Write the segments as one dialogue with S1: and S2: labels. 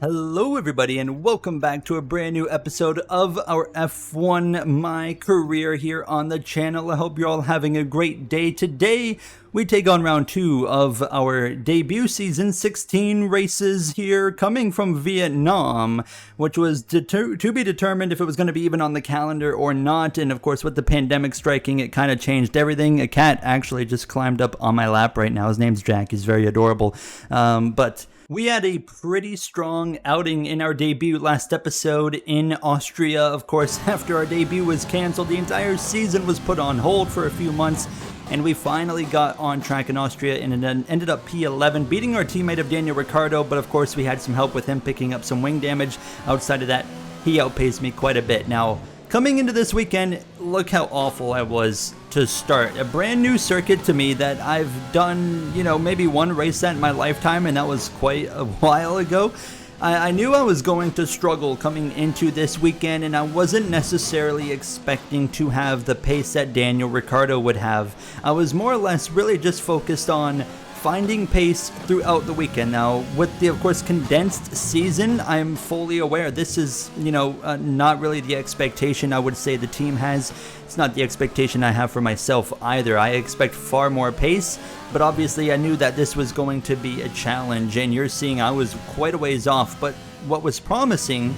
S1: Hello everybody and welcome back to a brand new episode of our F1 My Career here on the channel. I hope you're all having a great day. Today we take on round 2 of our debut season 16 races here coming from Vietnam, which was to be determined if it was going to be even on the calendar or not. And of course with the pandemic striking, it kind of changed everything. A cat actually just climbed up on my lap right now. His name's Jack. He's very adorable. But we had a pretty strong outing in our debut last episode in Austria. Of course, after our debut was canceled, the entire season was put on hold for a few months, and we finally got on track in Austria and then ended up P11, beating our teammate of Daniel Ricciardo, but of course we had some help with him picking up some wing damage. Outside of that, he outpaced me quite a bit. Now, coming into this weekend, look how awful I was to start. A brand new circuit to me that I've done, maybe one race at in my lifetime, and that was quite a while ago. I knew I was going to struggle coming into this weekend, and I wasn't necessarily expecting to have the pace that Daniel Ricciardo would have. I was more or less really just focused on finding pace throughout the weekend. Now, with the, of course, condensed season, I'm fully aware this is, not really the expectation I would say the team has. It's not the expectation I have for myself either. I expect far more pace, but obviously I knew that this was going to be a challenge, and you're seeing I was quite a ways off. But what was promising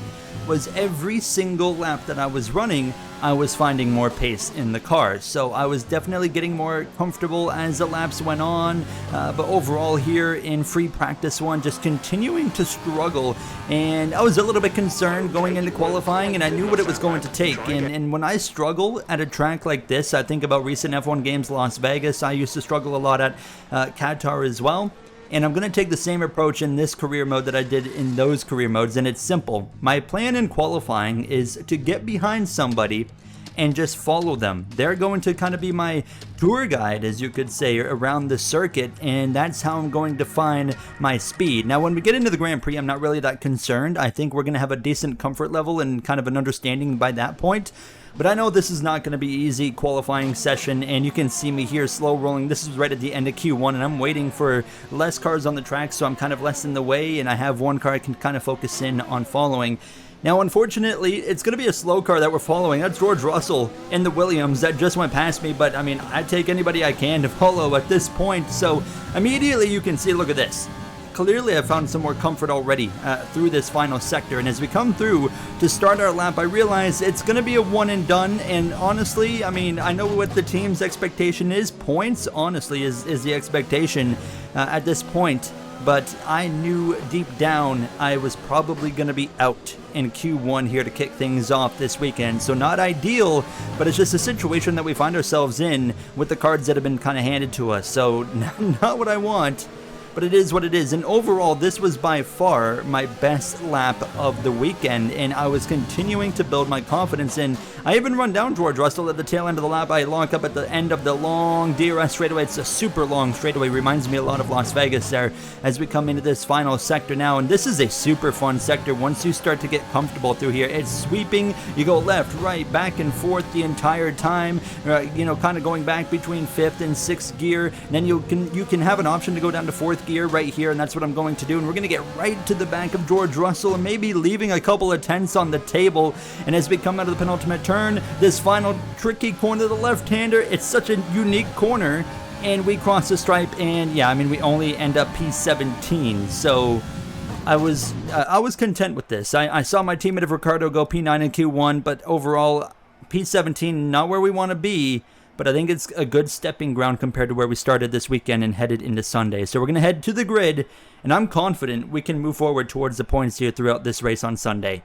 S1: was every single lap that I was running, I was finding more pace in the car. So I was definitely getting more comfortable as the laps went on, but overall here in free practice 1, just continuing to struggle, and I was a little bit concerned going into qualifying, and I knew what it was going to take. And when I struggle at a track like this, I think about recent F1 games, Las Vegas. I used to struggle a lot at Qatar as well. And I'm going to take the same approach in this career mode that I did in those career modes, and it's simple. My plan in qualifying is to get behind somebody and just follow them. They're going to kind of be my tour guide, as you could say, around the circuit, and that's how I'm going to find my speed. Now, when we get into the Grand Prix, I'm not really that concerned. I think we're going to have a decent comfort level and kind of an understanding by that point. But I know this is not going to be easy qualifying session, and you can see me here slow rolling. This is right at the end of Q1, and I'm waiting for less cars on the track, so I'm kind of less in the way, and I have one car I can kind of focus in on following. Now, unfortunately, it's going to be a slow car that we're following. That's George Russell in the Williams that just went past me, but I mean, I take anybody I can to follow at this point. So immediately you can see, look at this. Clearly I found some more comfort already through this final sector, and as we come through to start our lap, I realize it's going to be a one and done. And honestly, I mean, I know what the team's expectation is. Points, honestly, is the expectation at this point. But I knew deep down I was probably going to be out in Q1 here to kick things off this weekend. So not ideal, but it's just a situation that we find ourselves in with the cards that have been kind of handed to us. So not what I want, but it is what it is. And overall, this was by far my best lap of the weekend, and I was continuing to build my confidence in. I even run down George Russell at the tail end of the lap. I lock up at the end of the long DRS straightaway. It's a super long straightaway. Reminds me a lot of Las Vegas there as we come into this final sector now. And this is a super fun sector once you start to get comfortable through here. It's sweeping. You go left, right, back and forth the entire time, kind of going back between 5th and 6th gear. And then you can have an option to go down to 4th gear right here, and that's what I'm going to do. And we're going to get right to the back of George Russell and maybe leaving a couple of tenths on the table. And as we come out of the penultimate turn, this final tricky corner to the left-hander, it's such a unique corner, and we cross the stripe, and yeah, I mean, we only end up P17. So I was content with this. I saw my teammate of Ricciardo go P9 in Q1, but overall P17 not where we want to be. But I think it's a good stepping ground compared to where we started this weekend and headed into Sunday. So we're going to head to the grid, and I'm confident we can move forward towards the points here throughout this race on Sunday.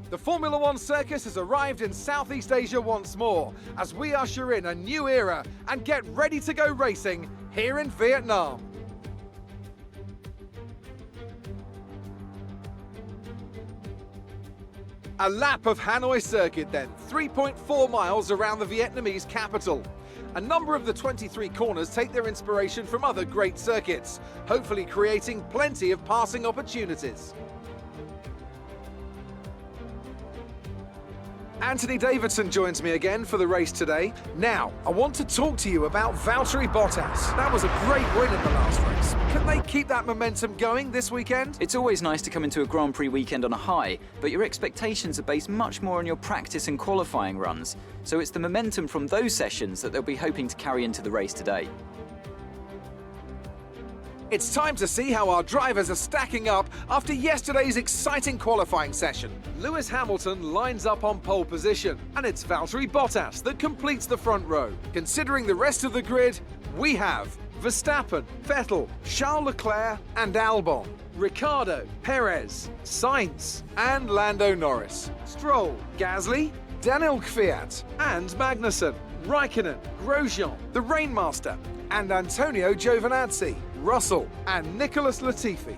S2: The Formula One circus has arrived in Southeast Asia once more, as we usher in a new era and get ready to go racing here in Vietnam. A lap of Hanoi circuit then, 3.4 miles around the Vietnamese capital. A number of the 23 corners take their inspiration from other great circuits, hopefully creating plenty of passing opportunities. Anthony Davidson joins me again for the race today. Now, I want to talk to you about Valtteri Bottas. That was a great win in the last race. Can they keep that momentum going this weekend?
S3: It's always nice to come into a Grand Prix weekend on a high, but your expectations are based much more on your practice and qualifying runs. So it's the momentum from those sessions that they'll be hoping to carry into the race today.
S2: It's time to see how our drivers are stacking up after yesterday's exciting qualifying session. Lewis Hamilton lines up on pole position, and it's Valtteri Bottas that completes the front row. Considering the rest of the grid, we have Verstappen, Vettel, Charles Leclerc and Albon, Ricciardo, Perez, Sainz and Lando Norris, Stroll, Gasly, Daniel Kvyat and Magnussen, Raikkonen, Grosjean, the Rainmaster and Antonio Giovinazzi, Russell and Nicholas Latifi.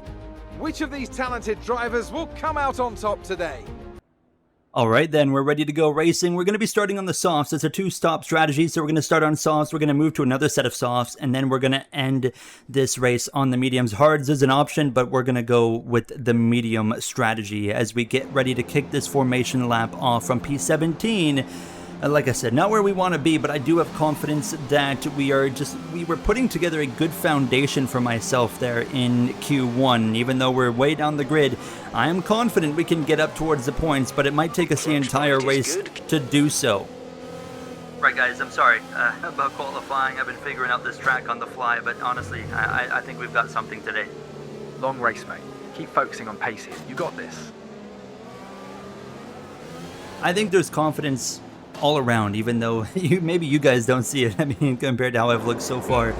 S2: Which of these talented drivers will come out on top today?
S1: All right, then we're ready to go racing. We're going to be starting on the softs. It's a two-stop strategy, so we're going to start on softs. We're going to move to another set of softs, and then we're going to end this race on the mediums. Hards is an option, but we're going to go with the medium strategy as we get ready to kick this formation lap off from P17. Like I said, not where we want to be, but I do have confidence that we were putting together a good foundation for myself there in Q1. Even though we're way down the grid, I am confident we can get up towards the points, but it might take us the entire race to do so. Right, guys, I'm sorry about qualifying. I've been figuring out this track on the fly, but honestly, I think we've got something today.
S4: Long race, mate. Keep focusing on paces. You got this.
S1: I think there's confidence all around, even though maybe you guys don't see it. I mean, compared to how I've looked so far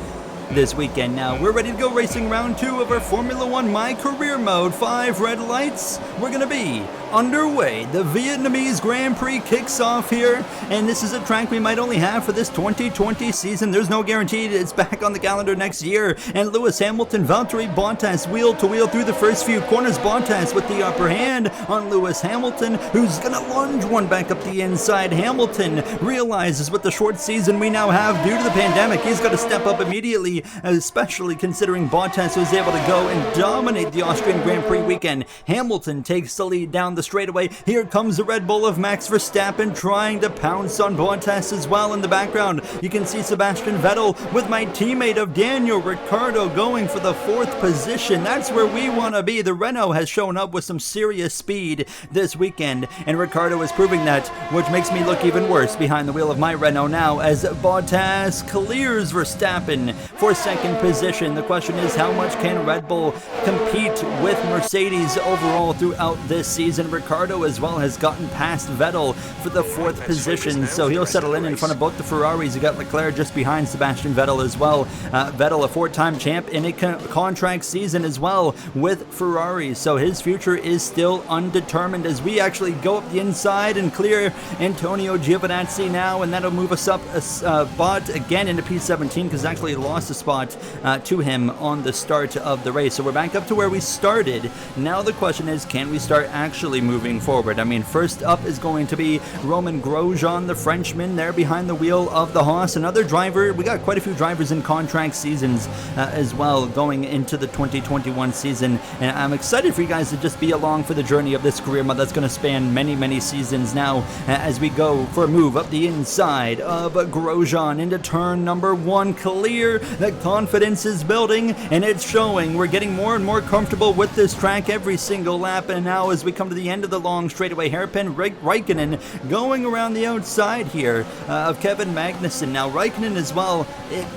S1: this weekend. Now, we're ready to go racing round 2 of our Formula 1 MyCareer mode. 5 red lights. We're going to be underway. The Vietnamese Grand Prix kicks off here, and this is a track we might only have for this 2020 season. There's no guarantee it's back on the calendar next year. And Lewis Hamilton, Valtteri Bottas, wheel to wheel through the first few corners. Bottas with the upper hand on Lewis Hamilton, who's going to lunge one back up the inside. Hamilton realizes with the short season we now have due to the pandemic, he's got to step up immediately, especially considering Bottas was able to go and dominate the Austrian Grand Prix weekend. Hamilton takes the lead down the straightaway. Here comes the Red Bull of Max Verstappen trying to pounce on Bottas as well in the background. You can see Sebastian Vettel with my teammate of Daniel Ricciardo going for the 4th position. That's where we want to be. The Renault has shown up with some serious speed this weekend, and Ricciardo is proving that, which makes me look even worse behind the wheel of my Renault now as Bottas clears Verstappen for 2nd position. The question is, how much can Red Bull compete with Mercedes overall throughout this season? Ricciardo as well has gotten past Vettel for the 4th position, so he'll settle in front of both the Ferraris. You got Leclerc just behind Sebastian Vettel as well. Vettel, a 4-time champ in a contract season as well with Ferrari, so his future is still undetermined as we actually go up the inside and clear Antonio Giovinazzi now, and that'll move us up a spot again into P17 because actually lost a spot to him on the start of the race. So we're back up to where we started. Now the question is, can we start actually moving forward? I mean, first up is going to be Romain Grosjean, the Frenchman, there behind the wheel of the Haas. Another driver. We got quite a few drivers in contract seasons as well going into the 2021 season, and I'm excited for you guys to just be along for the journey of this career mode that's going to span many seasons now as we go for a move up the inside of Grosjean into turn number 1. Clear. The confidence is building and it's showing. We're getting more and more comfortable with this track every single lap, and now as we come to the end of the long straightaway hairpin, Raikkonen going around the outside here of Kevin Magnussen. Now Raikkonen as well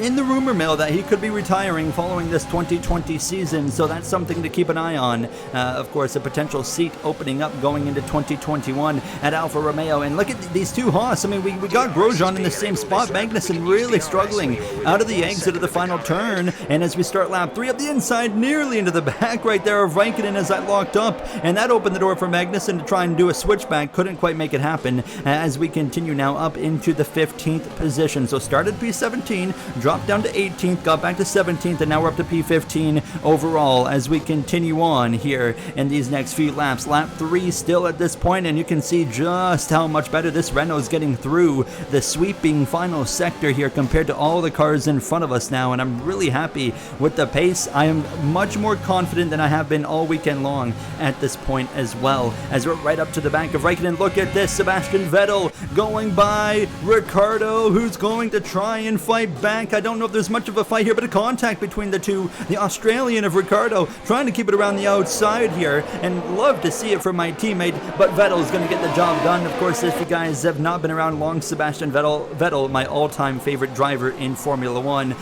S1: in the rumor mill that he could be retiring following this 2020 season, so that's something to keep an eye on. Of course, a potential seat opening up going into 2021 at Alfa Romeo. And look at these two Haas. I mean, we got Grosjean in the same spot. Magnussen really struggling out of the exit of the final turn, and as we start lap 3 up the inside, nearly into the back right there of Raikkonen as that locked up, and that opened the door for Magnussen to try and do a switchback. Couldn't quite make it happen as we continue now up into the 15th position. So started P17, dropped down to 18th, got back to 17th, and now we're up to P15 overall as we continue on here in these next few laps. Lap 3 still at this point, and you can see just how much better this Renault is getting through the sweeping final sector here compared to all the cars in front of us now. now, and I'm really happy with the pace. I am much more confident than I have been all weekend long at this point as well, as we're right up to the back of Raikkonen. Look at this, Sebastian Vettel going by Ricciardo, who's going to try and fight back. I don't know if there's much of a fight here, but a contact between the two. The Australian of Ricciardo trying to keep it around the outside here, and love to see it from my teammate, but Vettel's going to get the job done. Of course, if you guys have not been around long, Sebastian Vettel, my all-time favorite driver in Formula One.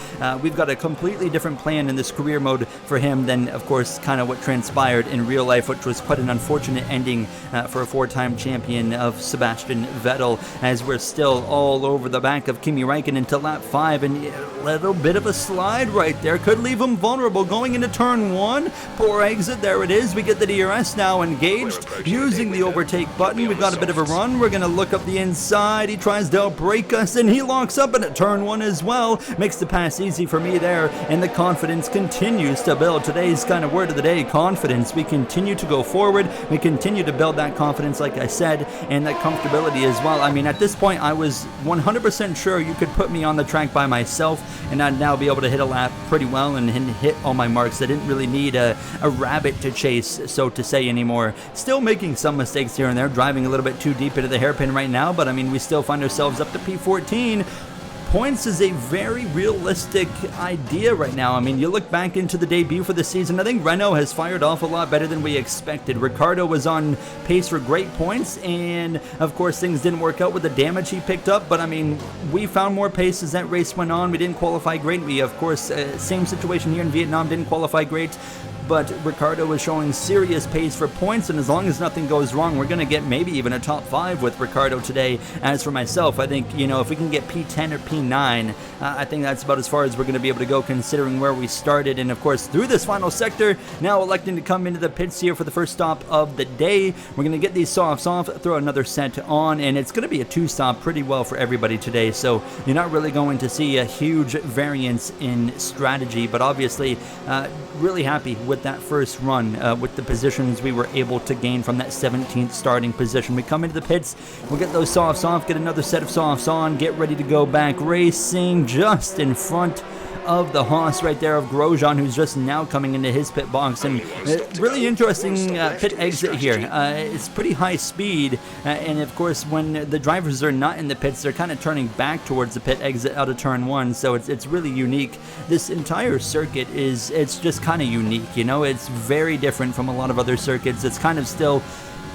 S1: We've got a completely different plan in this career mode for him than, of course, kind of what transpired in real life, which was quite an unfortunate ending for a four-time champion of Sebastian Vettel, as we're still all over the back of Kimi Räikkönen to lap 5, and a little bit of a slide right there could leave him vulnerable going into turn 1. Poor exit, there it is. We get the DRS now engaged using the overtake button. We've got a bit of a run. We're going to look up the inside. He tries to outbrake us, and he locks up into turn 1 as well. Makes the pass easy for me there, and the confidence continues to build. Today's kind of word of the day, confidence. We continue to go forward. We continue to build that confidence, like I said, and that comfortability as well. I mean, at this point, I was 100% sure you could put me on the track by myself, and I'd now be able to hit a lap pretty well and hit all my marks. I didn't really need a rabbit to chase, so to say, anymore. Still making some mistakes here and there, driving a little bit too deep into the hairpin right now, but I mean, we still find ourselves up to P14. Points is a very realistic idea right now. I mean, you look back into the debut for the season, I think Renault has fired off a lot better than we expected. Ricciardo was on pace for great points, and of course things didn't work out with the damage he picked up, but I mean, we found more pace as that race went on. We didn't qualify great. We, of course, same situation here in Vietnam, didn't qualify great. But Ricciardo was showing serious pace for points, and as long as nothing goes wrong, we're going to get maybe even a top 5 with Ricciardo today. As for myself, I think, you know, if we can get P10 or P9, I think that's about as far as we're going to be able to go considering where we started. And of course, through this final sector, now electing to come into the pits here for the first stop of the day. We're going to get these softs off, throw another set on, and it's going to be a 2-stop pretty well for everybody today. So you're not really going to see a huge variance in strategy, but obviously really happy with that first run, with the positions we were able to gain from that 17th starting position. We come into the pits, we'll get those softs off, get another set of softs on, get ready to go back racing just in front of the Haas right there of Grosjean, who's just now coming into his pit box. And really interesting pit exit here. It's pretty high speed, and of course when the drivers are not in the pits, they're kind of turning back towards the pit exit out of turn 1, so it's really unique. This entire circuit it's just kind of unique, you know. It's very different from a lot of other circuits. It's kind of still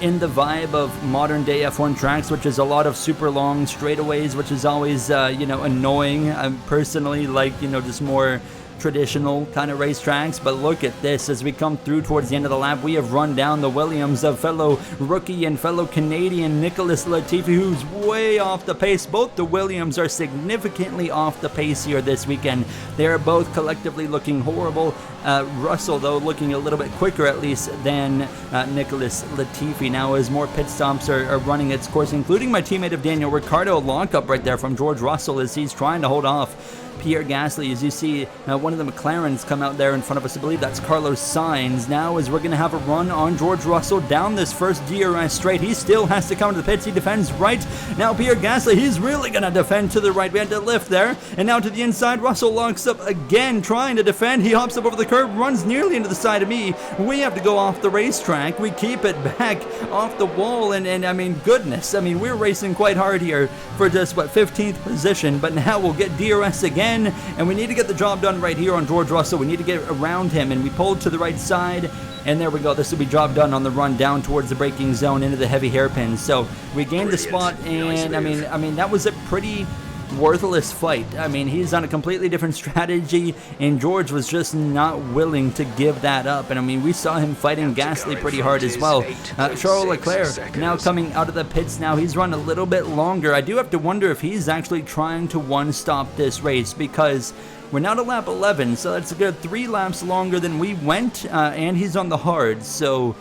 S1: in the vibe of modern day F1 tracks, which is a lot of super long straightaways, which is always you know, annoying. I personally like, you know, just more traditional kind of racetracks. But look at this, as we come through towards the end of the lap, we have run down the Williams of fellow rookie and fellow Canadian Nicholas Latifi, who's way off the pace. Both the Williams are significantly off the pace here this weekend. They are both collectively looking horrible. Russell, though, looking a little bit quicker at least than Nicholas Latifi. Now as more pit stops are running its course, including my teammate of Daniel Ricciardo, lockup right there from George Russell as he's trying to hold off Pierre Gasly. As you see, one of the McLarens come out there in front of us. I believe that's Carlos Sainz. Now as we're going to have a run on George Russell down this first DRS straight, he still has to come to the pits. He defends right. Now Pierre Gasly, he's really going to defend to the right. We had to lift there, and now to the inside. Russell locks up again, trying to defend. He hops up over the curb, runs nearly into the side of me. We have to go off the racetrack. We keep it back off the wall, and I mean, goodness, I mean, we're racing quite hard here for just, what, 15th position, but now we'll get DRS again, and we need to get the job done right here on George Russell. We need to get around him, and we pulled to the right side, and there we go. This will be job done on the run down towards the braking zone into the heavy hairpin. So we gained the spot, and I mean that was a pretty worthless fight. I mean, he's on a completely different strategy, and George was just not willing to give that up. And I mean, we saw him fighting Gasly pretty hard as well. Charles Leclerc now coming out of the pits. Now he's run a little bit longer. I do have to wonder if he's actually trying to one-stop this race, because we're now to lap 11, so that's a good 3 laps longer than we went, and he's on the hard. So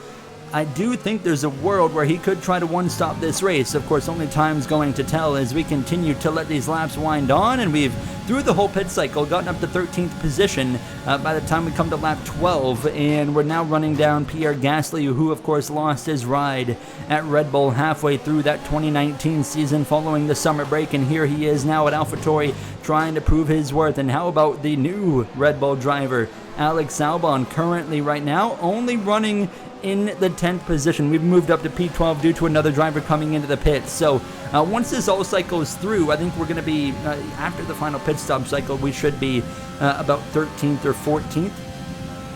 S1: I do think there's a world where he could try to one-stop this race. Of course, only time's going to tell as we continue to let these laps wind on, and we've, through the whole pit cycle, gotten up to 13th position by the time we come to lap 12, and we're now running down Pierre Gasly, who of course lost his ride at Red Bull halfway through that 2019 season following the summer break, and here he is now at AlphaTauri trying to prove his worth. And how about the new Red Bull driver, Alex Albon, currently right now only running in the 10th position. We've moved up to P12 due to another driver coming into the pit. So once this all cycles through, I think we're going to be, after the final pit stop cycle, we should be about 13th or 14th.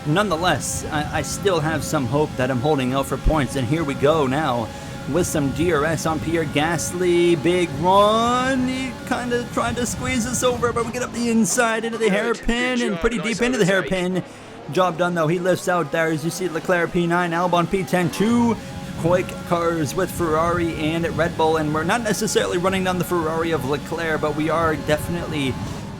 S1: Nonetheless, I still have some hope that I'm holding out for points, and here we go now with some DRS on Pierre Gasly. Big run. He kind of tried to squeeze us over, but we get up the inside into the hairpin and pretty deep into the hairpin. Job done though. He lifts out there as you see Leclerc P9, Albon P10, two quick cars with Ferrari and Red Bull, and we're not necessarily running down the Ferrari of Leclerc, but we are definitely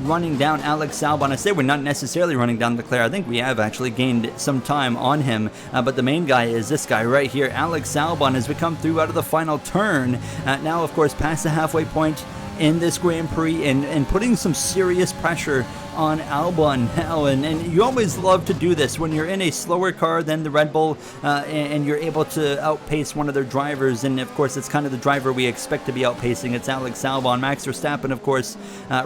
S1: running down Alex Albon. I say we're not necessarily running down Leclerc. I think we have actually gained some time on him, but the main guy is this guy right here, Alex Albon, as we come through out of the final turn. Now of course past the halfway point in this Grand Prix, and putting some serious pressure on Albon now, and you always love to do this when you're in a slower car than the Red Bull, and you're able to outpace one of their drivers, and of course it's kind of the driver we expect to be outpacing. It's Alex Albon. Max Verstappen, of course,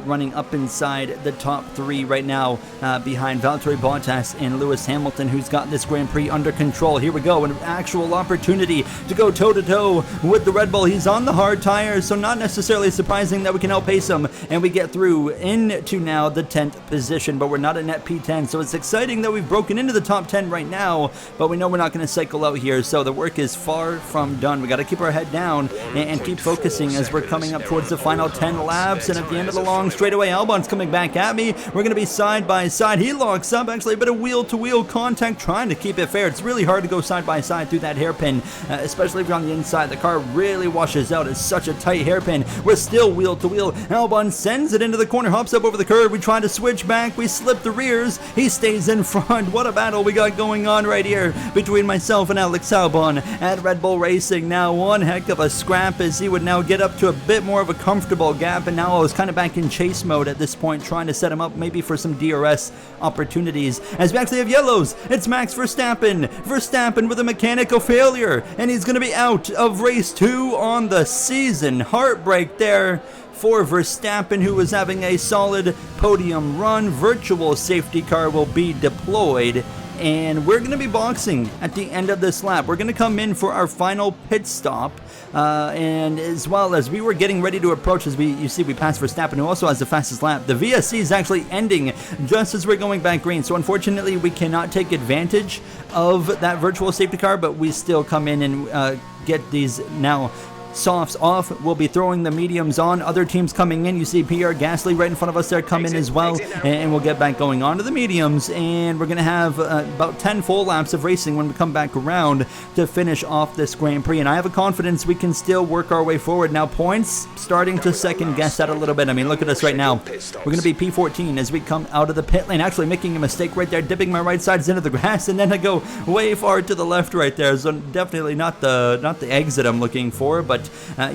S1: running up inside the top three right now, behind Valtteri Bottas and Lewis Hamilton, who's got this Grand Prix under control. Here we go, an actual opportunity to go toe-to-toe with the Red Bull. He's on the hard tires, so not necessarily surprising that we can outpace him, and we get through into now the 10th position, but we're not a net P10, so it's exciting that we've broken into the top 10 right now, but we know we're not going to cycle out here, so the work is far from done. We got to keep our head down and keep focusing as we're coming up towards the final 10 laps, and at the end of the long straightaway, Albon's coming back at me. We're going to be side by side. He locks up, actually a bit of wheel-to-wheel contact, trying to keep it fair. It's really hard to go side by side through that hairpin, especially if you're on the inside. The car really washes out. It's such a tight hairpin. We're still wheel-to-wheel. Albon sends it into the corner, hops up over the curb. We try to switch back. We slip the rears. He stays in front. What a battle we got going on right here between myself and Alex Albon at Red Bull Racing. Now one heck of a scrap as he would now get up to a bit more of a comfortable gap, and now I was kind of back in chase mode at this point, trying to set him up maybe for some DRS opportunities, as we actually have yellows. It's Max Verstappen. Verstappen with a mechanical failure, and he's going to be out of race 2 on the season. Heartbreak there for Verstappen, who was having a solid podium run. Virtual safety car will be deployed, and we're going to be boxing at the end of this lap. We're going to come in for our final pit stop, and as well as we were getting ready to approach, as you see we passed Verstappen, who also has the fastest lap. The VSC is actually ending just as we're going back green, so unfortunately we cannot take advantage of that virtual safety car, but we still come in and get these now softs off. We'll be throwing the mediums on. Other teams coming in. You see Pierre Gasly right in front of us there come in as well, and we'll get back going on to the mediums, and we're going to have about 10 full laps of racing when we come back around to finish off this Grand Prix, and I have a confidence we can still work our way forward. Now points starting to second guess that a little bit. I mean, look at us right now. We're going to be P14 as we come out of the pit lane, actually making a mistake right there, dipping my right sides into the grass, and then I go way far to the left right there, so definitely not the exit I'm looking for, but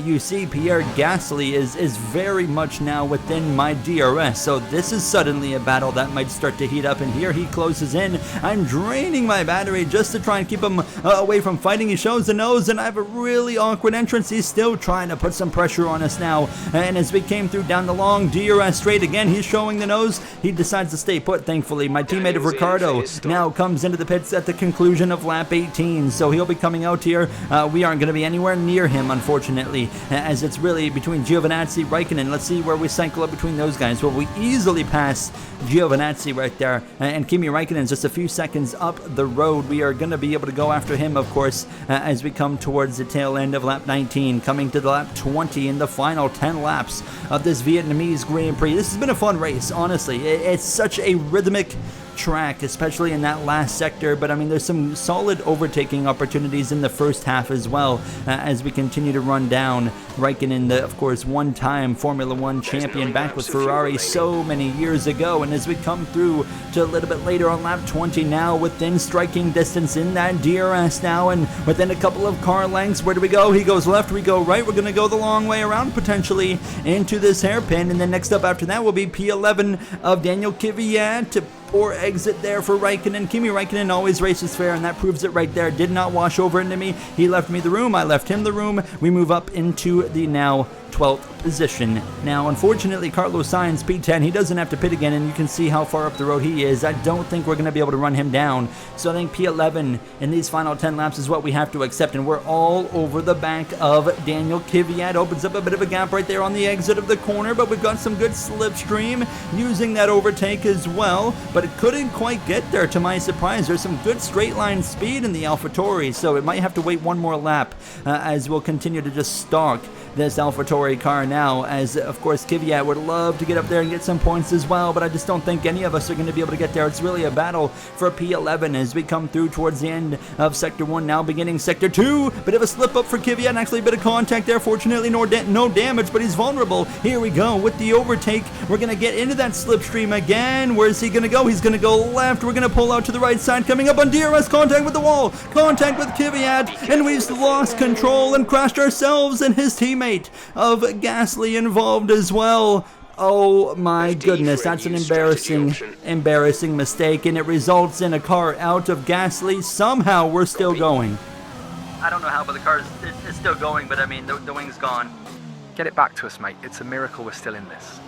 S1: you see Pierre Gasly is very much now within my DRS, so this is suddenly a battle that might start to heat up, and here he closes in. I'm draining my battery just to try and keep him away from fighting. He shows the nose, and I have a really awkward entrance. He's still trying to put some pressure on us now, and as we came through down the long DRS straight again, he's showing the nose. He decides to stay put, thankfully. My teammate of Ricardo now comes into the pits at the conclusion of lap 18, so he'll be coming out here. We aren't going to be anywhere near him, unfortunately, as it's really between Giovinazzi, Raikkonen. Let's see where we cycle up between those guys. Well, we easily pass Giovinazzi right there, and Kimi Raikkonen's just a few seconds up the road. We are going to be able to go after him, of course, as we come towards the tail end of lap 19, coming to the lap 20 in the final 10 laps of this Vietnamese Grand Prix. This has been a fun race, honestly. It's such a rhythmic track, especially in that last sector, but I mean, there's some solid overtaking opportunities in the first half as well, as we continue to run down Raikkonen, the, of course, one-time Formula One champion back with Ferrari so many years ago. And as we come through to a little bit later on lap 20 now, within striking distance in that DRS now, and within a couple of car lengths, where do we go? He goes left, we go right. We're going to go the long way around, potentially into this hairpin. And then next up after that will be P11 of Daniel Kvyat. Poor exit there for Raikkonen. Kimi Raikkonen always races fair, and that proves it right there. Did not wash over into me. He left me the room. I left him the room. We move up into the now 12th position. Now, unfortunately, Carlos Sainz, P10, he doesn't have to pit again, and you can see how far up the road he is. I don't think we're going to be able to run him down. So I think P11 in these final 10 laps is what we have to accept, and we're all over the back of Daniel Kvyat. Opens up a bit of a gap right there on the exit of the corner, but we've got some good slipstream using that overtake as well. But it couldn't quite get there, to my surprise. There's some good straight line speed in the AlphaTauri, so it might have to wait one more lap as we'll continue to just stalk this AlphaTauri car now, as of course Kvyat would love to get up there and get some points as well, but I just don't think any of us are going to be able to get there. It's really a battle for P11 as we come through towards the end of Sector 1, now beginning Sector 2. Bit of a slip up for Kvyat, and actually a bit of contact there. Fortunately, no damage, but he's vulnerable. Here we go with the overtake. We're going to get into that slipstream again. Where's he going to go? He's going to go left. We're going to pull out to the right side. Coming up on DRS, contact with the wall. Contact with Kvyat, and we've lost control and crashed ourselves and his teammate of Gasly involved as well. Oh my goodness, that's an embarrassing mistake, and it results in a car out of Gasly. Somehow we're still going.
S5: I don't know how, but the car is still going, but I mean, the wing's gone.
S4: Get it back to us, mate. It's a miracle we're still in this.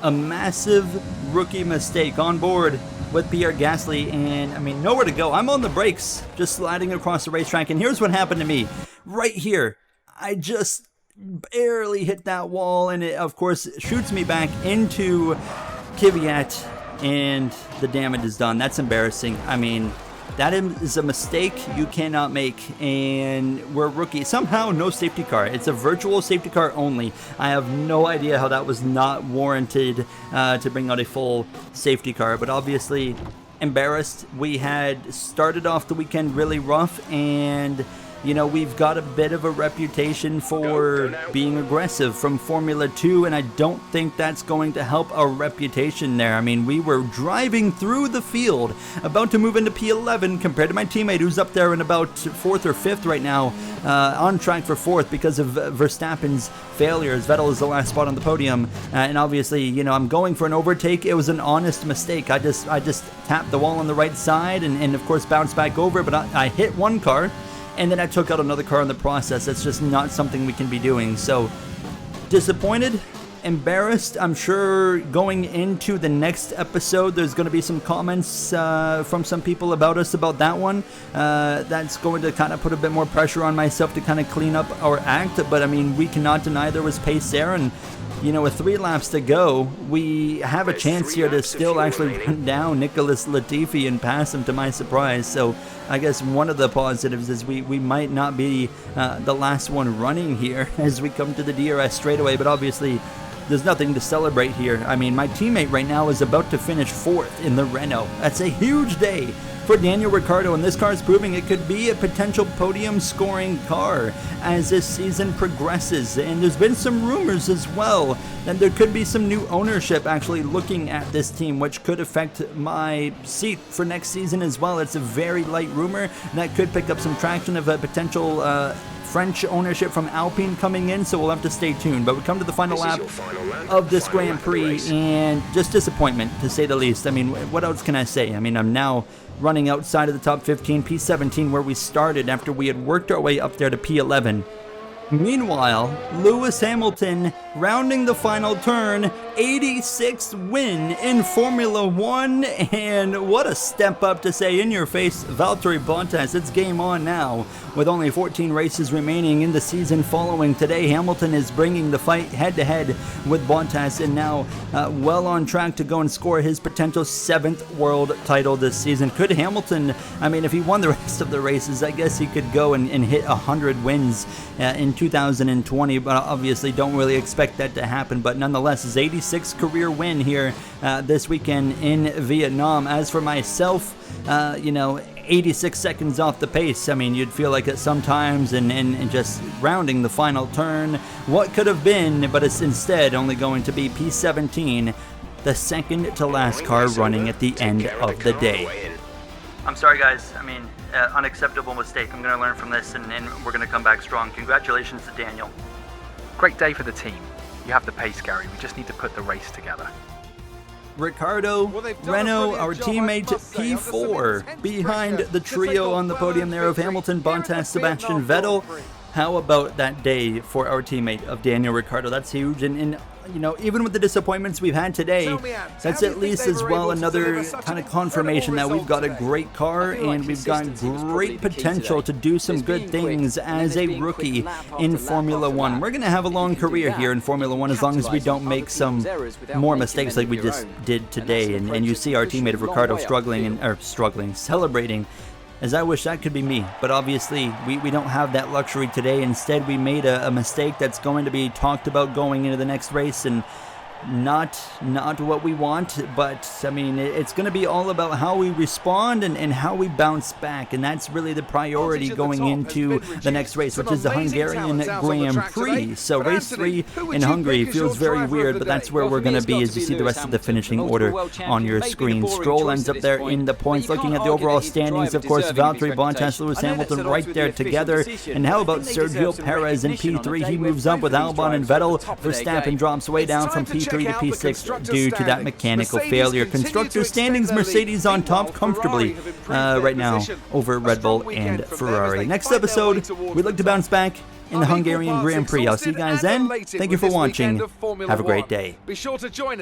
S1: A massive rookie mistake on board with Pierre Gasly, and I mean, nowhere to go. I'm on the brakes, just sliding across the racetrack, and here's what happened to me. Right here, I just barely hit that wall, and it, of course, shoots me back into Kvyat, and the damage is done. That's embarrassing. I mean, that is a mistake you cannot make, and we're rookie. Somehow, no safety car. It's a virtual safety car only. I have no idea how that was not warranted to bring out a full safety car, but obviously embarrassed. We had started off the weekend really rough, and you know, we've got a bit of a reputation for being aggressive from Formula 2, and I don't think that's going to help our reputation there. I mean, we were driving through the field, about to move into P11 compared to my teammate who's up there in about 4th or 5th right now, on track for 4th because of Verstappen's failures. Vettel is the last spot on the podium, and obviously, you know, I'm going for an overtake. It was an honest mistake. I just tapped the wall on the right side and of course bounced back over, but I hit one car, and then I took out another car in the process. That's just not something we can be doing. So, disappointed, embarrassed. I'm sure going into the next episode, there's going to be some comments from some people about us about that one. That's going to kind of put a bit more pressure on myself to kind of clean up our act. But, I mean, we cannot deny there was pace there, and you know, with 3 laps to go, we have a chance here to still actually run down Nicholas Latifi and pass him, to my surprise. So I guess one of the positives is we might not be the last one running here as we come to the DRS straightaway, but obviously there's nothing to celebrate here. I mean, my teammate right now is about to finish 4th in the Renault. That's a huge day for Daniel Ricciardo, and this car is proving it could be a potential podium scoring car as this season progresses. And there's been some rumors as well that there could be some new ownership actually looking at this team, which could affect my seat for next season as well. It's a very light rumor that could pick up some traction of a potential French ownership from Alpine coming in, so we'll have to stay tuned. But we come to the final lap of this Grand Prix, and just disappointment, to say the least. I mean, what else can I say? I mean, I'm now running outside of the top 15, P17, where we started after we had worked our way up there to P11. Meanwhile, Lewis Hamilton rounding the final turn, 86th win in Formula 1, and what a step up to say in your face, Valtteri Bottas. It's game on now. With only 14 races remaining in the season following today, Hamilton is bringing the fight head-to-head with Bottas, and now well on track to go and score his potential 7th world title this season. Could Hamilton, I mean, if he won the rest of the races, I guess he could go and hit 100 wins in 2020, but obviously don't really expect that to happen. But nonetheless, his 86th career win here this weekend in Vietnam. As for myself, 86 seconds off the pace. I mean, you'd feel like it sometimes, and just rounding the final turn, what could have been, but it's instead only going to be P17, the second to last car running at the end of the day.
S5: I'm sorry, guys. I mean, unacceptable mistake. I'm going to learn from this, and we're going to come back strong. Congratulations to Daniel.
S4: Great day for the team. You have the pace, Gary. We just need to put the race together.
S1: Ricardo, Renault, our teammate, P4, behind the trio on the podium there of Hamilton, Bottas, Sebastian Vettel. How about that day for our teammate of Daniel Ricciardo? That's huge, and even with the disappointments we've had today, that's at least as well another kind of confirmation that we've got a great car and we've got great potential to do some good things as a rookie in Formula One. We're going to have a long career here in Formula One as long as we don't make some more mistakes like we just did today. And you see our teammate of Ricciardo celebrating, as I wish that could be me. But obviously, we don't have that luxury today. Instead, we made a mistake that's going to be talked about going into the next race, and not what we want. But I mean, it's going to be all about how we respond and how we bounce back, and that's really the priority going into the next race, which is the Hungarian Grand Prix. So race 3 in Hungary feels very weird, but that's where we're going to be as you see the rest of the finishing order on your screen. Stroll ends up there in the points. Looking at the overall standings, of course, Valtteri Bottas, Lewis Hamilton right there together. And how about Sergio Perez in P3? He moves up with Albon and Vettel. Verstappen drops way down from P3 to P6 due to that mechanical failure. Constructor standings, Mercedes on top comfortably right now over Red Bull and Ferrari. Next episode, we'd like to bounce back in the Hungarian Grand Prix. I'll see you guys then. Thank you for watching. Have a great day.
S2: Be sure to join us.